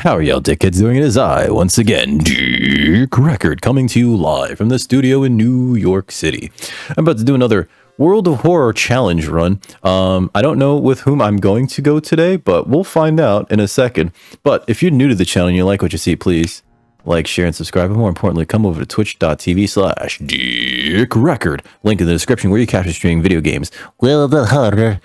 How are y'all dickheads doing? It is I, once again, Dick Record, coming to you live from the studio in New York City. I'm about to do another World of Horror challenge run. I don't know with whom I'm going to go today, but we'll find out in a second. But if you're new to the channel and you like what you see, please like, share, and subscribe. And more importantly, come over to twitch.tv/Dick Record. Link in the description where you capture streaming video games, World of Horror,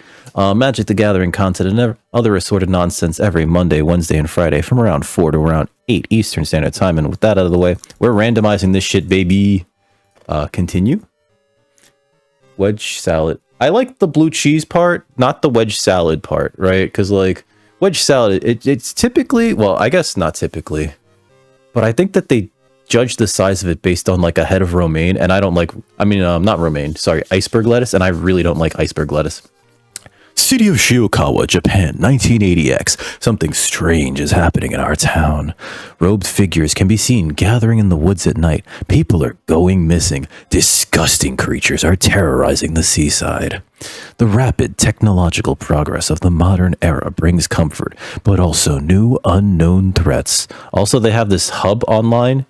Magic the Gathering content, and other assorted nonsense every Monday, Wednesday, and Friday from around 4 to around 8 Eastern Standard Time. And with that out of the way, we're randomizing this shit, baby. Continue. Wedge salad. I like the blue cheese part, not the wedge salad part, right? Because, like, wedge salad, it's typically, well, I guess not typically, but I think that they judge the size of it based on, like, a head of romaine, and I don't like, not romaine, sorry, iceberg lettuce, and I really don't like iceberg lettuce. City of Shiokawa, Japan, 1980X. Something strange is happening in our town. Robed figures can be seen gathering in the woods at night. People are going missing. Disgusting creatures are terrorizing the seaside. The rapid technological progress of the modern era brings comfort, but also new unknown threats. Also, they have this hub online.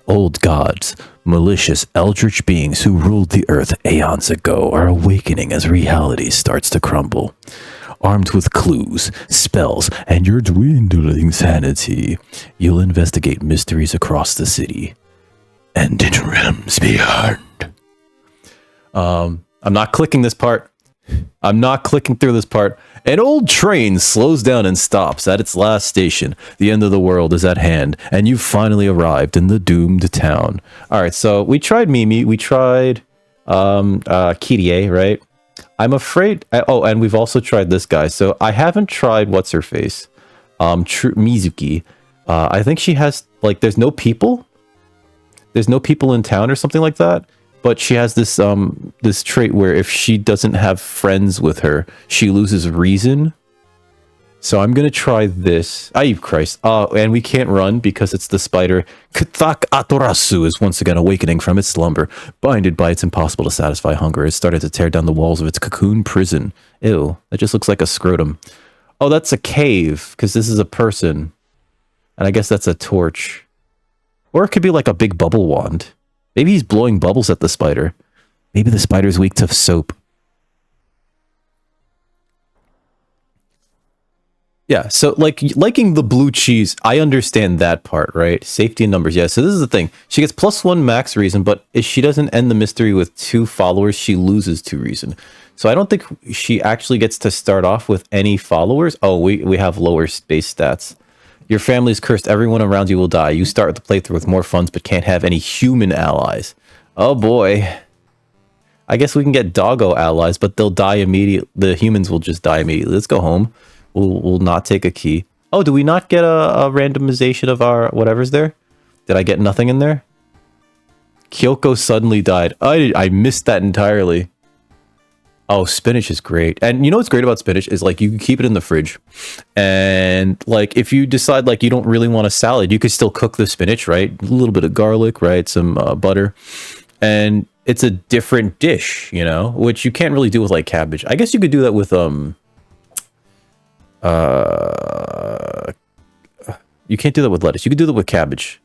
Old gods, malicious eldritch beings who ruled the earth aeons ago, are awakening as reality starts to crumble. Armed with clues, spells, and your dwindling sanity, you'll investigate mysteries across the city and in realms beyond. I'm not clicking this part. I'm not clicking through this part. An old train slows down and stops at its last station. The end of the world is at hand, and you've finally arrived in the doomed town. Alright, so we tried Mimi, we tried Kirie, right? I'm afraid... Oh, and we've also tried this guy. So I haven't tried What's-Her-Face. Mizuki. I think she has... Like, there's no people? There's no people in town or something like that? But she has this this trait where if she doesn't have friends with her, she loses reason. So I'm gonna try this. Ay, Christ! And we can't run because it's the spider. Kthak Atorasu is once again awakening from its slumber. Blinded by its impossible to satisfy hunger, it started to tear down the walls of its cocoon prison. Ew, that just looks like a scrotum. Oh, that's a cave because this is a person, and I guess that's a torch, or it could be like a big bubble wand. Maybe he's blowing bubbles at the spider. Maybe the spider's weak to soap. Yeah, so like liking the blue cheese, I understand that part, right? Safety in numbers, yeah. So this is the thing. She gets +1 max reason, but if she doesn't end the mystery with 2 followers, she loses 2 reason. So I don't think she actually gets to start off with any followers. Oh, we have lower base stats. Your family's cursed. Everyone around you will die. You start the playthrough with more funds, but can't have any human allies. Oh boy. I guess we can get doggo allies, but they'll die immediately. The humans will just die immediately. Let's go home. We'll not take a key. Oh, do we not get a randomization of our whatever's there? Did I get nothing in there? Kyoko suddenly died. I missed that entirely. Oh, spinach is great. And you know what's great about spinach is, like, you can keep it in the fridge. And, like, if you decide, like, you don't really want a salad, you could still cook the spinach, right? A little bit of garlic, right? Some butter. And it's a different dish, you know? Which you can't really do with, like, cabbage. I guess you could do that with, you can't do that with lettuce. You could do that with cabbage.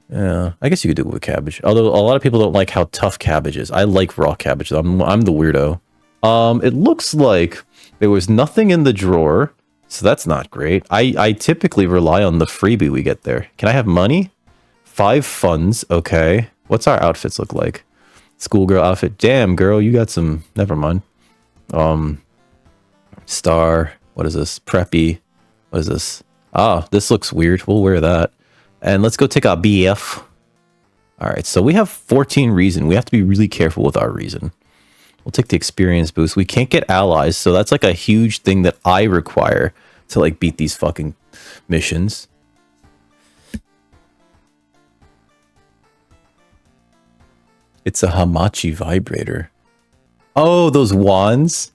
Yeah, I guess you could do it with cabbage. Although a lot of people don't like how tough cabbage is. I like raw cabbage. I'm the weirdo. It looks like there was nothing in the drawer, so that's not great. I typically rely on the freebie we get there. Can I have money? 5 funds. Okay. What's our outfits look like? Schoolgirl outfit. Damn, girl, you got some... Never mind. Star. What is this? Preppy. What is this? Ah, this looks weird. We'll wear that. And let's go take our BF. Alright, so we have 14 reason. We have to be really careful with our reason. We'll take the experience boost. We can't get allies, so that's like a huge thing that I require to, like, beat these fucking missions. It's a Hamachi vibrator. Oh, those wands?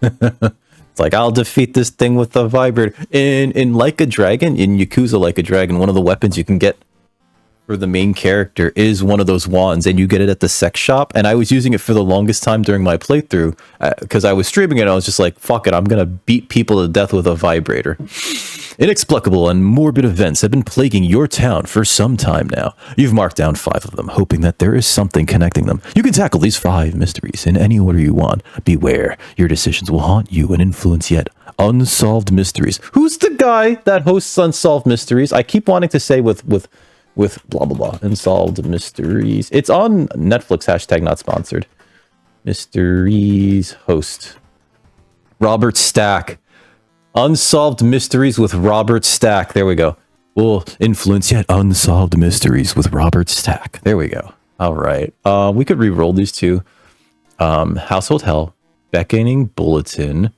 It's like, I'll defeat this thing with a vibrator. In Like a Dragon, in Yakuza Like a Dragon, one of the weapons you can get... for the main character is one of those wands, and you get it at the sex shop. And I was using it for the longest time during my playthrough because I was streaming it. And I was just like, fuck it, I'm gonna beat people to death with a vibrator. Inexplicable and morbid events have been plaguing your town for some time now. You've marked down 5 of them, hoping that there is something connecting them. You can tackle these 5 mysteries in any order you want. Beware, your decisions will haunt you and influence yet unsolved mysteries. Who's the guy that hosts Unsolved Mysteries? I keep wanting to say with blah blah blah. Unsolved Mysteries. It's on Netflix, hashtag not sponsored. Mysteries host. Robert Stack. Unsolved Mysteries with Robert Stack. There we go. Will influence yet unsolved mysteries with Robert Stack. There we go. All right. We could re-roll these 2. Household Hell, Beckoning Bulletin,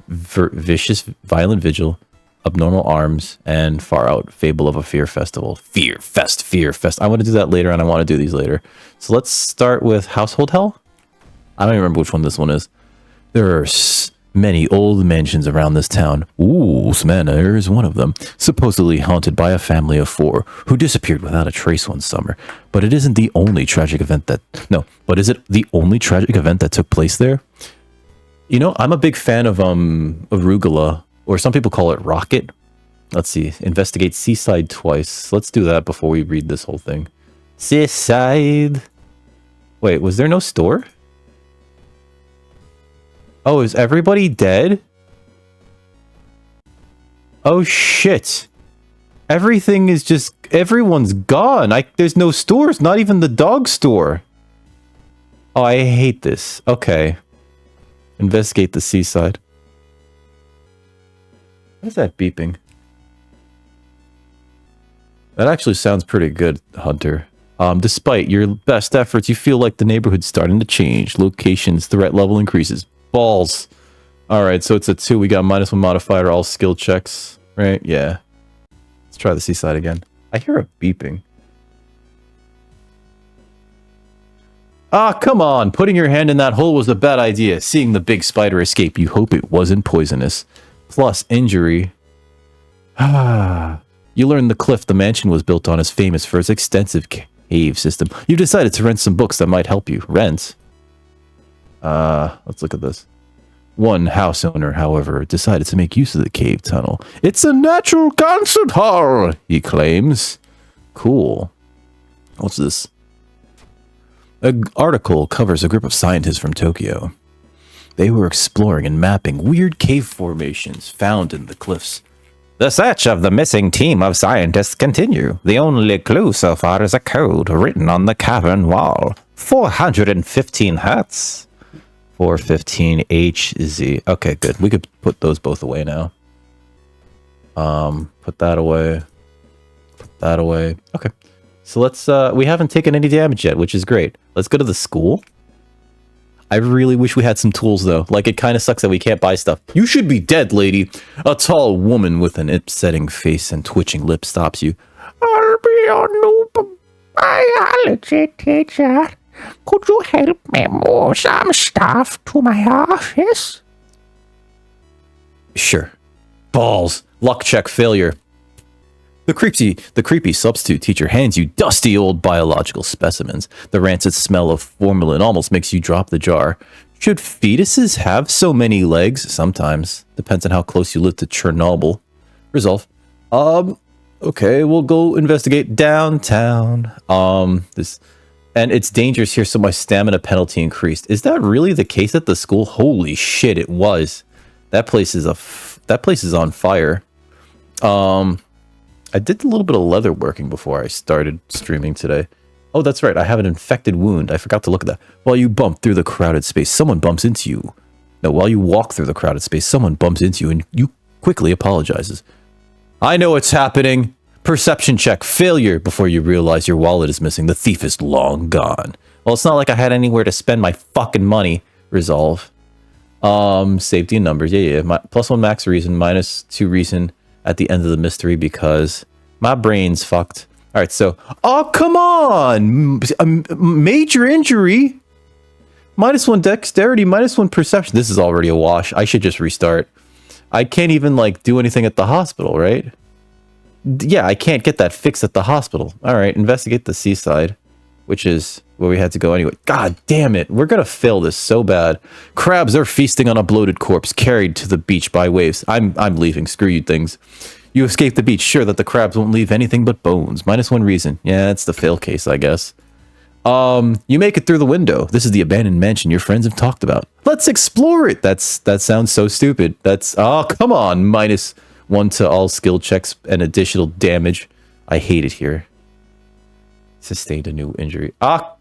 Vicious Violent Vigil, Abnormal Arms, and Far Out, Fable of a Fear Festival. Fear Fest. I want to do that later, and I want to do these later. So let's start with Household Hell. I don't even remember which one this one is. There are many old mansions around this town. Ools Manor is one of them, supposedly haunted by a family of 4 who disappeared without a trace one summer. But it isn't the only tragic event that... No, but is it the only tragic event that took place there? You know, I'm a big fan of arugula, or some people call it rocket. Let's see. Investigate Seaside twice. Let's do that before we read this whole thing. Seaside. Wait, was there no store? Oh, is everybody dead? Oh, shit. Everything is just... Everyone's gone. There's no stores, not even the dog store. Oh, I hate this. Okay. Investigate the Seaside. What is that beeping? That actually sounds pretty good, Hunter. Despite your best efforts, you feel like the neighborhood's starting to change. Locations, threat level increases. Balls. Alright, so it's a 2. We got -1 modifier, all skill checks. Right? Yeah. Let's try the Seaside again. I hear a beeping. Ah, come on! Putting your hand in that hole was a bad idea. Seeing the big spider escape, you hope it wasn't poisonous. Plus injury. Ah. You learn the cliff the mansion was built on is famous for its extensive cave system. You decided to rent some books that might help you. Rent? Let's look at this. One house owner, however, decided to make use of the cave tunnel. It's a natural concert hall, he claims. Cool. What's this? An article covers a group of scientists from Tokyo. They were exploring and mapping weird cave formations found in the cliffs. The search of the missing team of scientists continue. The only clue so far is a code written on the cavern wall. 415 hertz. 415 HZ. Okay, good. We could put those both away now. Put that away. Put that away. Okay. So let's, we haven't taken any damage yet, which is great. Let's go to the school. I really wish we had some tools, though. Like, it kind of sucks that we can't buy stuff. You should be dead, lady. A tall woman with an upsetting face and twitching lips stops you. I'll be your new biology teacher. Could you help me move some stuff to my office? Sure. Balls. Luck check failure. The creepy substitute teacher hands you dusty old biological specimens. The rancid smell of formalin almost makes you drop the jar. Should fetuses have so many legs? Sometimes. Depends on how close you live to Chernobyl. Resolve. Okay, we'll go investigate downtown. And it's dangerous here, so my stamina penalty increased. Is that really the case at the school? Holy shit, it was. That place is on fire. I did a little bit of leather working before I started streaming today. Oh, that's right. I have an infected wound. I forgot to look at that. While you bump through the crowded space, someone bumps into you. No, while you walk through the crowded space, someone bumps into you and you quickly apologizes. I know what's happening. Perception check failure before you realize your wallet is missing. The thief is long gone. Well, it's not like I had anywhere to spend my fucking money. Resolve. Safety and numbers. Yeah. +1 max reason, -2 reason at the end of the mystery because my brain's fucked. All right, so... Oh, come on! Major injury? -1 dexterity, -1 perception. This is already a wash. I should just restart. I can't even, like, do anything at the hospital, right? Yeah, I can't get that fixed at the hospital. All right, investigate the seaside, which is where we had to go anyway. God damn it. We're going to fail this so bad. Crabs are feasting on a bloated corpse carried to the beach by waves. I'm leaving. Screw you things. You escape the beach, sure that the crabs won't leave anything but bones. -1 reason. Yeah, that's the fail case, I guess. You make it through the window. This is the abandoned mansion your friends have talked about. Let's explore it. That sounds so stupid. That's, oh, come on. -1 to all skill checks and additional damage. I hate it here. Sustained a new injury. Ah!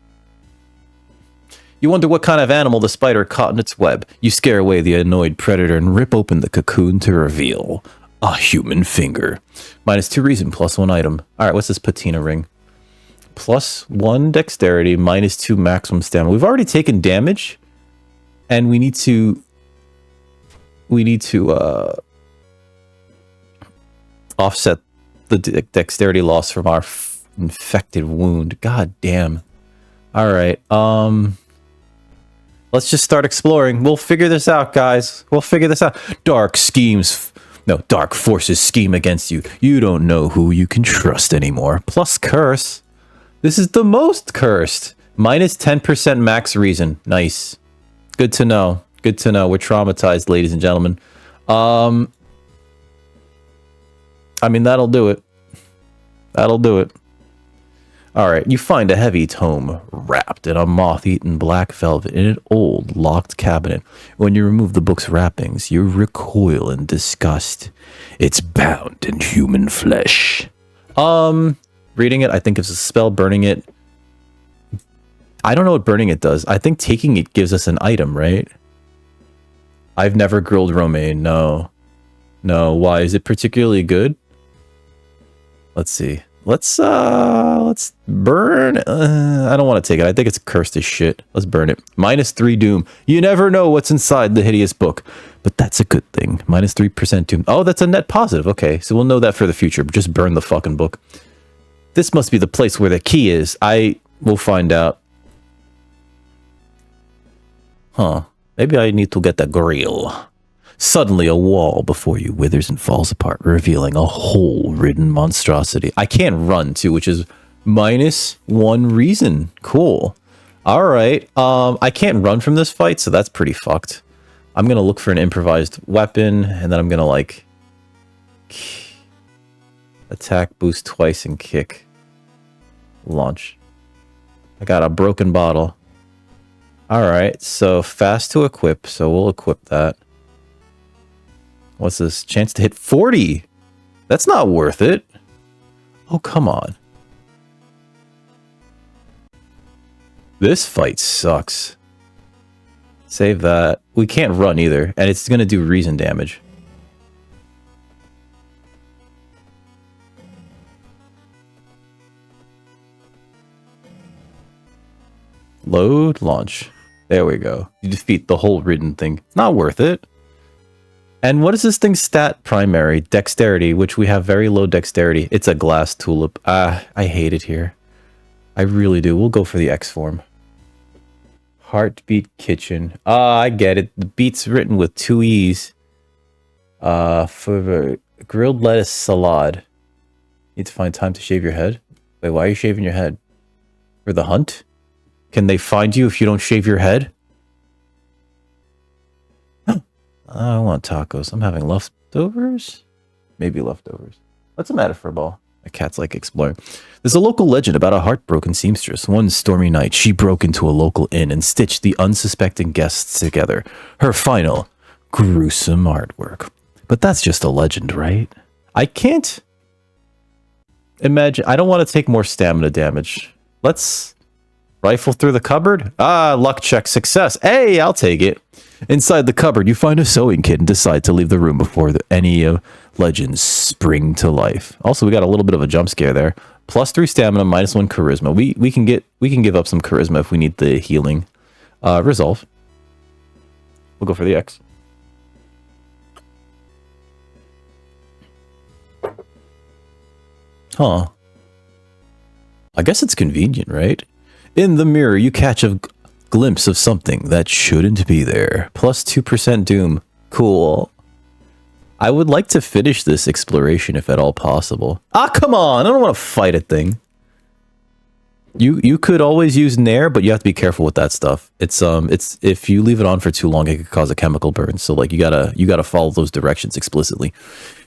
You wonder what kind of animal the spider caught in its web. You scare away the annoyed predator and rip open the cocoon to reveal a human finger. -2 reason, +1 item. Alright, what's this patina ring? +1 dexterity, -2 maximum stamina. We've already taken damage, and we need to offset the dexterity loss from our infected wound. God damn. Alright, let's just start exploring. We'll figure this out, guys. We'll figure this out. Dark forces scheme against you. You don't know who you can trust anymore. Plus curse. This is the most cursed. -10% max reason. Nice. Good to know. Good to know. We're traumatized, ladies and gentlemen. I mean, that'll do it. That'll do it. Alright, you find a heavy tome wrapped in a moth-eaten black velvet in an old, locked cabinet. When you remove the book's wrappings, you recoil in disgust. It's bound in human flesh. Reading it, I think it's a spell. Burning it, I don't know what burning it does. I think taking it gives us an item, right? I've never grilled romaine. No. No, why? Is it particularly good? Let's see. Let's burn. I don't want to take it. I think it's cursed as shit. Let's burn it. -3 doom. You never know what's inside the hideous book, but that's a good thing. -3% doom. Oh, that's a net positive. Okay, so we'll know that for the future. Just burn the fucking book. This must be the place where the key is. I will find out. Huh. Maybe I need to get a grill. Suddenly, a wall before you withers and falls apart, revealing a hole-ridden monstrosity. I can't run, too, which is -1 reason. Cool. All right. I can't run from this fight, so that's pretty fucked. I'm going to look for an improvised weapon, and then I'm going to, like, attack, boost twice, and kick. Launch. I got a broken bottle. All right. So, fast to equip, so we'll equip that. What's this? Chance to hit 40. That's not worth it. Oh, come on. This fight sucks. Save that. We can't run either, and it's going to do reason damage. Load, launch. There we go. You defeat the whole ridden thing. Not worth it. And what is this thing's stat? Primary. Dexterity, which we have very low dexterity. It's a glass tulip. I hate it here. I really do. We'll go for the X form. Heartbeat Kitchen. I get it. The beat's written with 2 E's. For the grilled lettuce salad. Need to find time to shave your head? Wait, why are you shaving your head? For the hunt? Can they find you if you don't shave your head? I want tacos. I'm having leftovers? Maybe leftovers. What's the matter for a ball? My cat's like exploring. There's a local legend about a heartbroken seamstress. One stormy night, she broke into a local inn and stitched the unsuspecting guests together. Her final, gruesome artwork. But that's just a legend, right? I can't imagine. I don't want to take more stamina damage. Let's rifle through the cupboard. Luck check success. Hey, I'll take it. Inside the cupboard, you find a sewing kit and decide to leave the room before any legends spring to life. Also, we got a little bit of a jump scare there. +3 stamina, -1 charisma. We can give up some charisma if we need the healing. Resolve. We'll go for the X. Huh. I guess it's convenient, right? In the mirror, you catch a glimpse of something that shouldn't be there. +2% doom. Cool. I would like to finish this exploration if at all possible. Ah, come on! I don't want to fight a thing. You could always use Nair, but you have to be careful with that stuff. It's if you leave it on for too long, it could cause a chemical burn. So like you gotta follow those directions explicitly.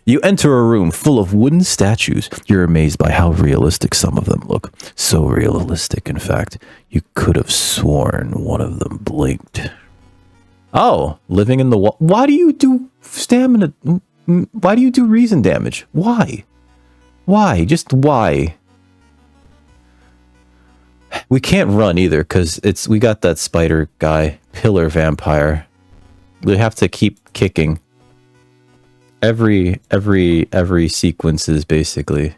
You enter a room full of wooden statues. You're amazed by how realistic some of them look. So realistic, in fact, you could have sworn one of them blinked. Oh, living in the wall. Why do you do stamina? Why do you do reason damage? Why? Why? Just why? We can't run either because we got that spider guy, pillar vampire. We have to keep kicking. Every sequence is basically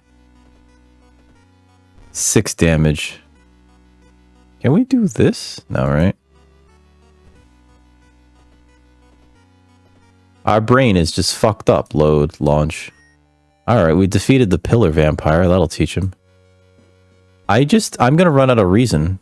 6 damage. Can we do this? No, right? Our brain is just fucked up. Load, launch. Alright, we defeated the pillar vampire. That'll teach him. I'm gonna run out of reason.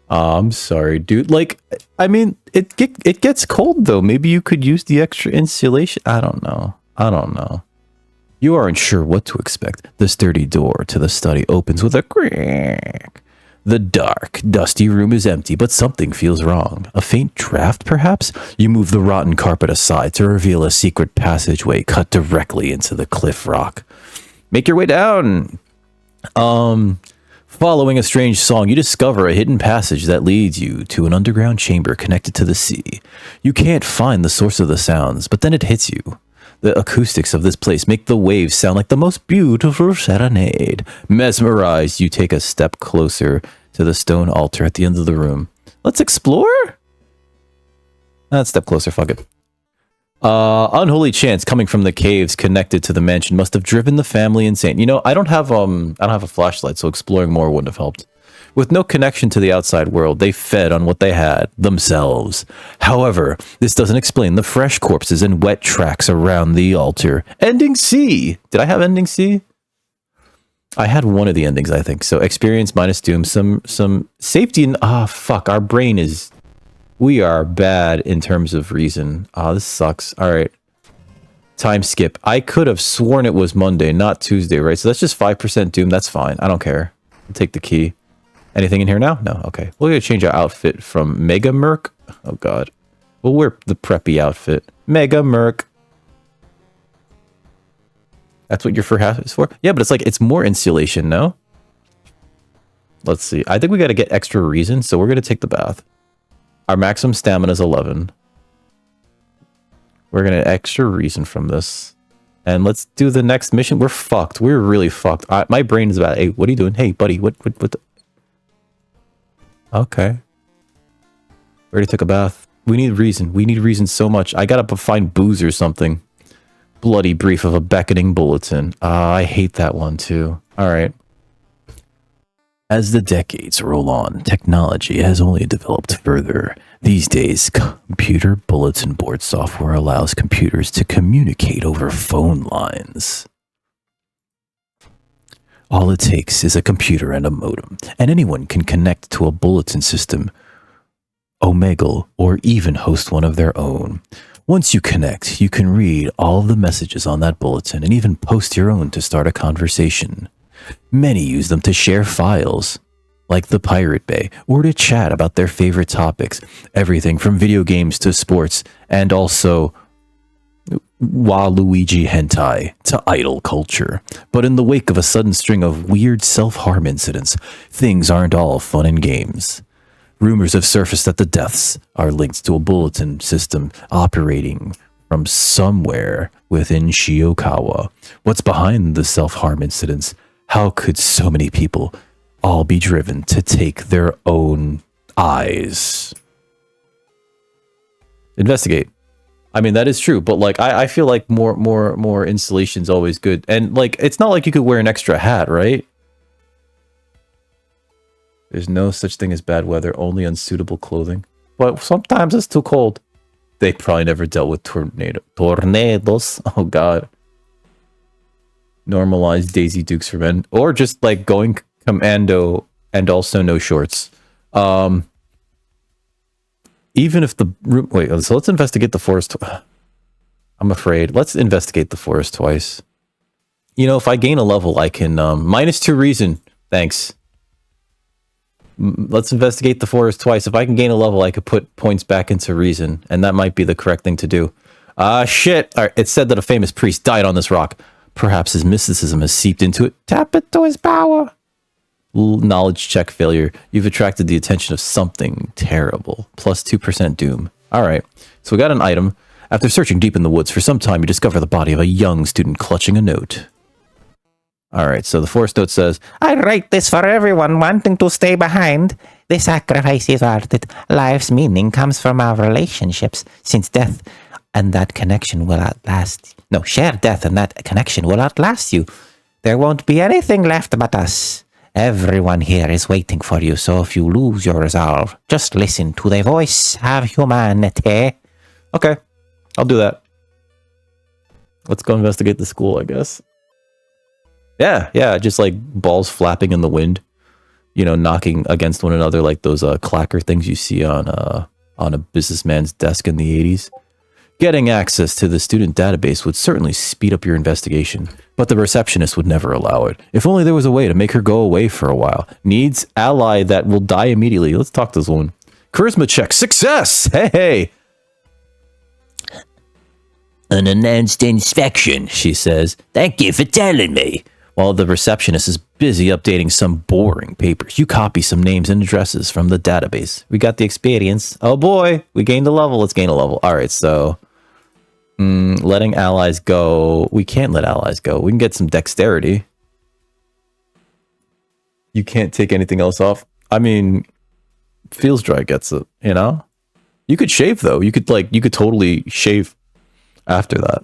I'm sorry, dude. Like, I mean, it gets cold, though. Maybe you could use the extra insulation. I don't know. I don't know. You aren't sure what to expect. The sturdy door to the study opens with a crack. The dark, dusty room is empty, but something feels wrong. A faint draft, perhaps? You move the rotten carpet aside to reveal a secret passageway cut directly into the cliff rock. Make your way down. Following a strange song, you discover a hidden passage that leads you to an underground chamber connected to the sea. You can't find the source of the sounds, but then it hits you. The acoustics of this place make the waves sound like the most beautiful serenade. Mesmerized, you take a step closer to the stone altar at the end of the room. Let's explore? Let's step closer, fuck it. Unholy chants coming from the caves connected to the mansion must have driven the family insane. You know, I don't have a flashlight, so exploring more wouldn't have helped. With no connection to the outside world, they fed on what they had, themselves. However, this doesn't explain the fresh corpses and wet tracks around the altar. Ending C! Did I have ending C? I had one of the endings, I think. So experience minus doom, some safety and fuck, our brain is... We are bad in terms of reason. This sucks. Alright. Time skip. I could have sworn it was Monday, not Tuesday, right? So that's just 5% doom. That's fine. I don't care. I'll take the key. Anything in here now? No. Okay. We're going to change our outfit from Mega Merc. Oh, God. We'll wear the preppy outfit. Mega Merc. That's what your fur hat is for? Yeah, but it's like, it's more insulation, no? Let's see. I think we got to get extra reason, so we're going to take the bath. Our maximum stamina is 11. We're going to extra reason from this. And let's do the next mission. We're fucked. We're really fucked. My brain is about, hey, what are you doing? Hey, buddy, what the... Okay. We already took a bath. We need reason. We need reason so much. I gotta find booze or something. Bloody brief of a beckoning bulletin. I hate that one too. Alright. As the decades roll on, technology has only developed further. These days, computer bulletin board software allows computers to communicate over phone lines. All it takes is a computer and a modem, and anyone can connect to a bulletin system, omegle, or even host one of their own. Once you connect, you can read all of the messages on that bulletin and even post your own to start a conversation. Many use them to share files, like the Pirate Bay, or to chat about their favorite topics, everything from video games to sports, and also Waluigi hentai to idol culture. But in the wake of a sudden string of weird self-harm incidents, things aren't all fun and games. Rumors have surfaced that the deaths are linked to a bulletin system operating from somewhere within Shiokawa. What's behind the self-harm incidents? How could so many people all be driven to take their own eyes? Investigate. I mean, that is true, but like, I feel like more insulation is always good. And like, it's not like you could wear an extra hat, right? There's no such thing as bad weather, only unsuitable clothing. But sometimes it's too cold. They probably never dealt with tornadoes. Oh, God. Normalize Daisy Dukes for men. Or just like going Commando, and also no shorts. Even if the room... Wait, so let's investigate the forest. I'm afraid. Let's investigate the forest twice. You know, if I gain a level, I can... -2 reason. Thanks. Let's investigate the forest twice. If I can gain a level, I could put points back into reason. And that might be the correct thing to do. Shit. All right, it's said that a famous priest died on this rock. Perhaps his mysticism has seeped into it. Tap into his power. Knowledge check failure. You've attracted the attention of something terrible. Plus 2% doom. Alright, so we got an item. After searching deep in the woods for some time, you discover the body of a young student clutching a note. Alright, so the forest note says, I write this for everyone wanting to stay behind. The sacrifice is worth it. Life's meaning comes from our relationships, since death and that connection will outlast. No, share death and that connection will outlast you. There won't be anything left but us. Everyone here is waiting for you, so if you lose your resolve, just listen to the voice of humanity. Okay, I'll do that. Let's go investigate the school, I guess. Yeah, just like balls flapping in the wind. You know, knocking against one another like those clacker things you see on a businessman's desk in the 80s. Getting access to the student database would certainly speed up your investigation, but the receptionist would never allow it. If only there was a way to make her go away for a while. Needs ally that will die immediately. Let's talk to this one. Charisma check. Success! Hey! Unannounced inspection, she says. Thank you for telling me. While the receptionist is busy updating some boring papers, you copy some names and addresses from the database. We got the experience. Oh boy, we gained a level. Let's gain a level. Alright, so... letting allies go. We can't let allies go. We can get some dexterity. You can't take anything else off. I mean, feels dry gets it, you know? You could shave though. You could totally shave after that.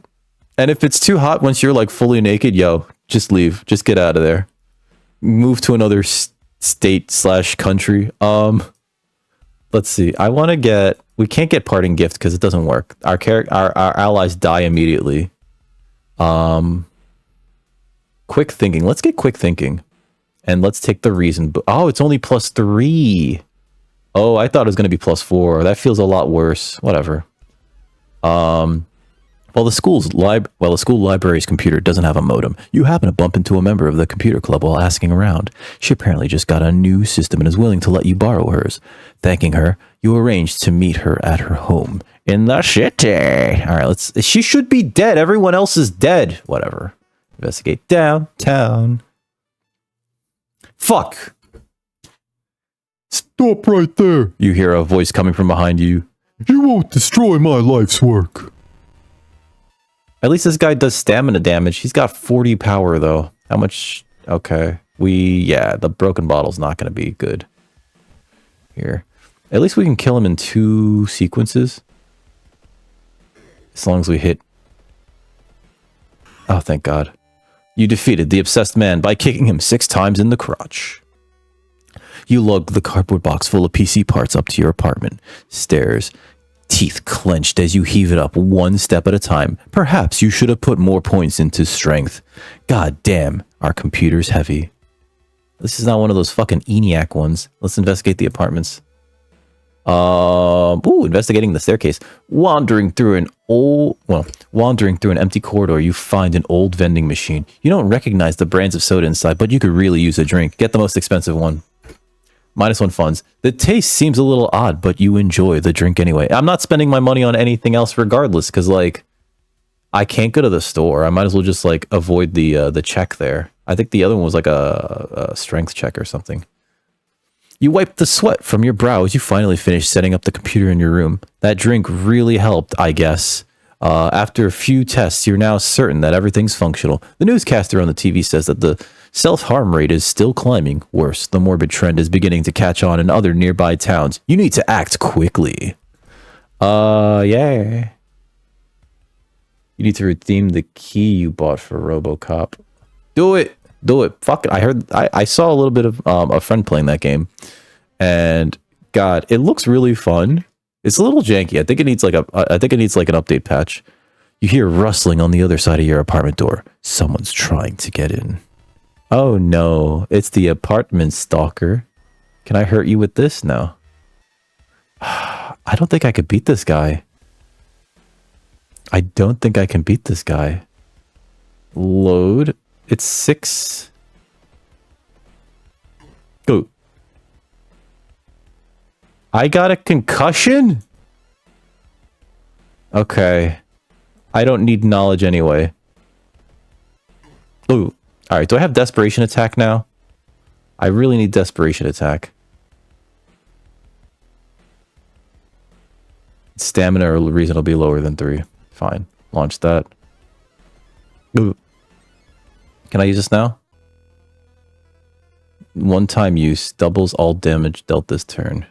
And if it's too hot once you're like fully naked, yo, just leave. Just get out of there. Move to another state/country. Let's see. I want to get... We can't get parting gift because it doesn't work. Our allies die immediately. Quick thinking. Let's get quick thinking. And let's take the reason. Oh, it's only +3. Oh, I thought it was going to be +4. That feels a lot worse. Whatever. While the school library's computer doesn't have a modem, you happen to bump into a member of the computer club while asking around. She apparently just got a new system and is willing to let you borrow hers. Thanking her, you arrange to meet her at her home in the city. All right, she should be dead. Everyone else is dead. Whatever. Investigate downtown. Fuck. Stop right there. You hear a voice coming from behind you. You won't destroy my life's work. At least this guy does stamina damage. He's got 40 power, though. How much? Okay. Yeah, the broken bottle's not going to be good. Here. At least we can kill him in 2 sequences. As long as we hit... Oh, thank God. You defeated the obsessed man by kicking him 6 times in the crotch. You lug the cardboard box full of PC parts up to your apartment. Stairs... Teeth clenched as you heave it up 1 step at a time. Perhaps you should have put more points into strength. God damn, our computer's heavy. This is not one of those fucking ENIAC ones. Let's investigate the apartments. Investigating the staircase. Wandering through an empty corridor, you find an old vending machine. You don't recognize the brands of soda inside, but you could really use a drink. Get the most expensive one. -1 funds. The taste seems a little odd, but you enjoy the drink anyway. I'm not spending my money on anything else regardless, because, like, I can't go to the store. I might as well just, like, avoid the check there. I think the other one was, like, a strength check or something. You wipe the sweat from your brow as you finally finish setting up the computer in your room. That drink really helped, I guess. After a few tests, you're now certain that everything's functional. The newscaster on the TV says that the self-harm rate is still climbing. Worse, the morbid trend is beginning to catch on in other nearby towns. You need to act quickly. Yeah. You need to redeem the key you bought for RoboCop. Do it. Fuck it. I saw a little bit of a friend playing that game. And God, it looks really fun. It's a little janky. I think it needs like an update patch. You hear rustling on the other side of your apartment door. Someone's trying to get in. Oh no, it's the apartment stalker. Can I hurt you with this? No. I don't think I could beat this guy. I don't think I can beat this guy. Load. It's 6. Go. I got a concussion? Okay. I don't need knowledge anyway. Ooh. Alright, do I have desperation attack now? I really need desperation attack. Stamina or reason will be lower than 3. Fine. Launch that. Ooh. Can I use this now? One-time use. Doubles all damage dealt this turn.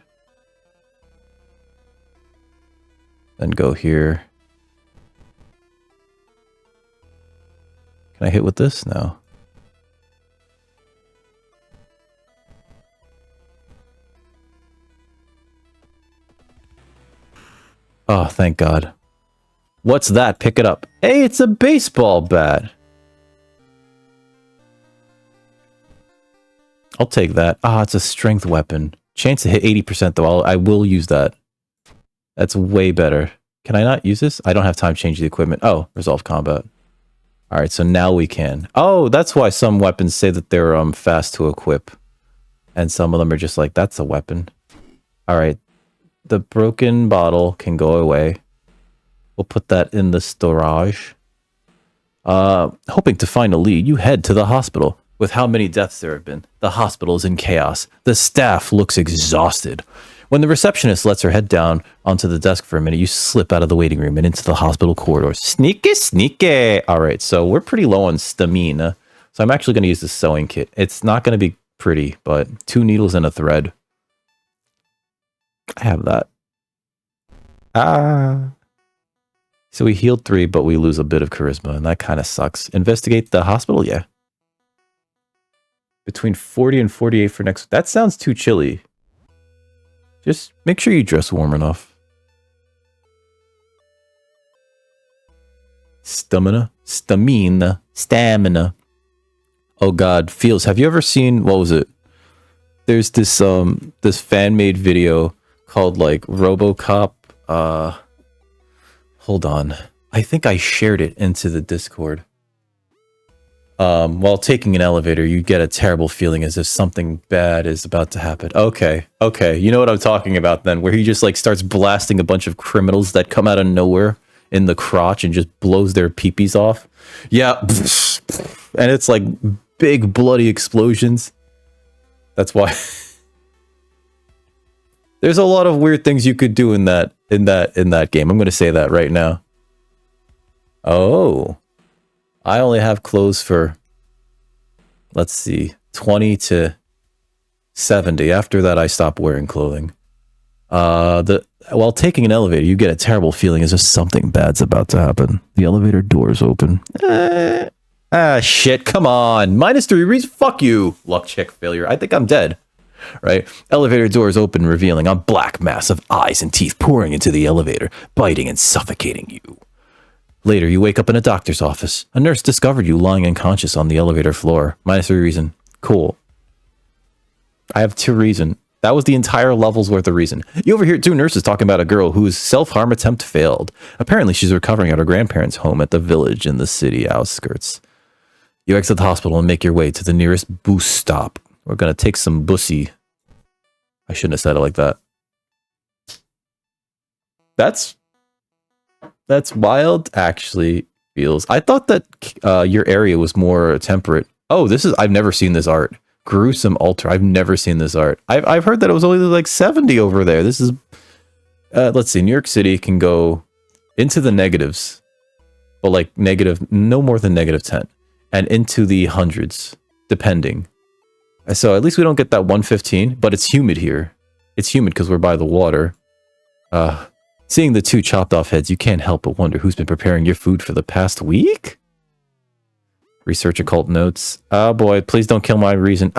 Then go here. Can I hit with this? No. Oh, thank God. What's that? Pick it up. Hey, it's a baseball bat. I'll take that. Ah, it's a strength weapon. Chance to hit 80% though. I will use that. That's way better. Can I not use this? I don't have time to change the equipment. Oh, resolve combat. Alright, so now we can. Oh, that's why some weapons say that they're fast to equip. And some of them are just like, that's a weapon. Alright. The broken bottle can go away. We'll put that in the storage. Hoping to find a lead, you head to the hospital. With how many deaths there have been, the hospital is in chaos. The staff looks exhausted. When the receptionist lets her head down onto the desk for a minute, you slip out of the waiting room and into the hospital corridor. Sneaky, sneaky. All right, so we're pretty low on stamina. So I'm actually going to use the sewing kit. It's not going to be pretty, but 2 needles and a thread. I have that. So we healed 3, but we lose a bit of charisma, and that kind of sucks. Investigate the hospital? Yeah. Between 40 and 48 for next... That sounds too chilly. Just make sure you dress warm enough. Stamina? Stamina. Oh god, Feels, have you ever seen... What was it? There's this this fan-made video called, like, RoboCop. Hold on. I think I shared it into the Discord. While taking an elevator, you get a terrible feeling as if something bad is about to happen. Okay, you know what I'm talking about then, where he just like starts blasting a bunch of criminals that come out of nowhere in the crotch and just blows their peepees off. Yeah, and it's like big bloody explosions. That's why there's a lot of weird things you could do in that game. I'm going to say that right now. Oh. I only have clothes for, let's see, 20 to 70. After that, I stop wearing clothing. While taking an elevator, you get a terrible feeling as if something bad's about to happen. The elevator doors open. Shit, come on. -3 reads, fuck you. Luck check failure. I think I'm dead. Right? Elevator doors open, revealing a black mass of eyes and teeth pouring into the elevator, biting and suffocating you. Later, you wake up in a doctor's office. A nurse discovered you lying unconscious on the elevator floor. -3 reason. Cool. I have 2 reason. That was the entire level's worth of reason. You overhear 2 nurses talking about a girl whose self-harm attempt failed. Apparently, she's recovering at her grandparents' home at the village in the city outskirts. You exit the hospital and make your way to the nearest bus stop. We're gonna take some bussy. I shouldn't have said it like that. That's wild, actually, Feels. I thought that your area was more temperate. Oh, I've never seen this art. Gruesome altar. I've never seen this art. I've heard that it was only like 70 over there. This is, let's see, New York City can go into the negatives, but like no more than -10, and into the hundreds, depending. So at least we don't get that 115, but it's humid here. It's humid because we're by the water. Seeing the 2 chopped off heads, you can't help but wonder who's been preparing your food for the past week? Research occult notes. Oh boy, please don't kill my reason.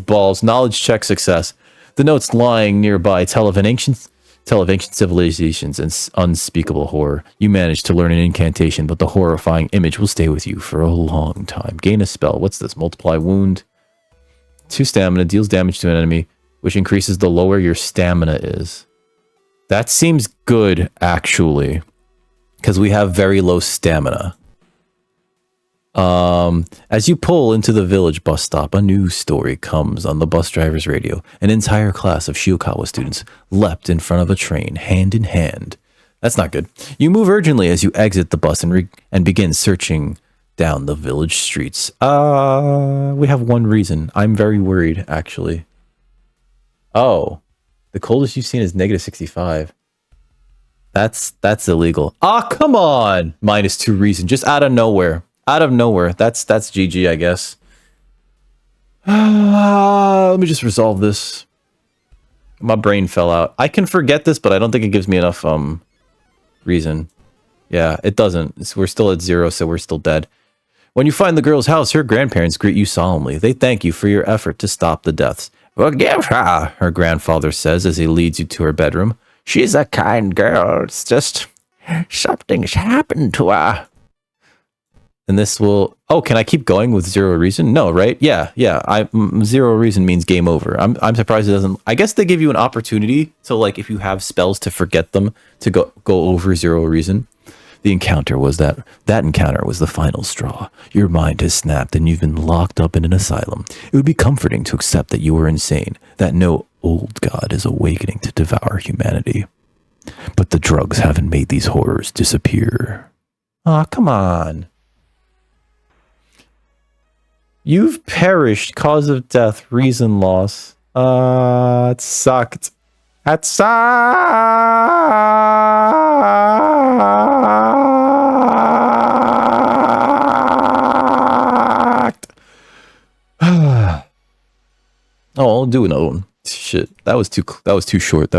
Balls. Knowledge check success. The notes lying nearby tell of an ancient Tell of ancient civilizations and unspeakable horror. You manage to learn an incantation, but the horrifying image will stay with you for a long time. Gain a spell. What's this? Multiply wound. 2 stamina. Deals damage to an enemy, which increases the lower your stamina is. That seems good, actually. Because we have very low stamina. As you pull into the village bus stop, a news story comes on the bus driver's radio. An entire class of Shiokawa students leapt in front of a train, hand in hand. That's not good. You move urgently as you exit the bus and begin searching down the village streets. We have one reason. I'm very worried, actually. Oh, the coldest you've seen is -65. That's illegal. Come on! -2 reason, just out of nowhere. Out of nowhere. That's GG, I guess. Let me just resolve this. My brain fell out. I can forget this, but I don't think it gives me enough reason. Yeah, it doesn't. We're still at 0, so we're still dead. When you find the girl's house, her grandparents greet you solemnly. They thank you for your effort to stop the deaths. "Forgive her," her grandfather says as he leads you to her bedroom. "She's a kind girl. It's just something's happened to her." And this will... Oh, can I keep going with 0 reason? No, right? Yeah. 0 reason means game over. I'm surprised it doesn't... I guess they give you an opportunity to, like, if you have spells to forget them, to go over 0 reason. The encounter was that encounter was the final straw. Your mind has snapped and you've been locked up in an asylum. It would be comforting to accept that you are insane, that no old god is awakening to devour humanity. But the drugs haven't made these horrors disappear. Aw, come on. You've perished, cause of death, reason loss. It sucked. That sucked. Oh, I'll do another one. Shit, that was too short.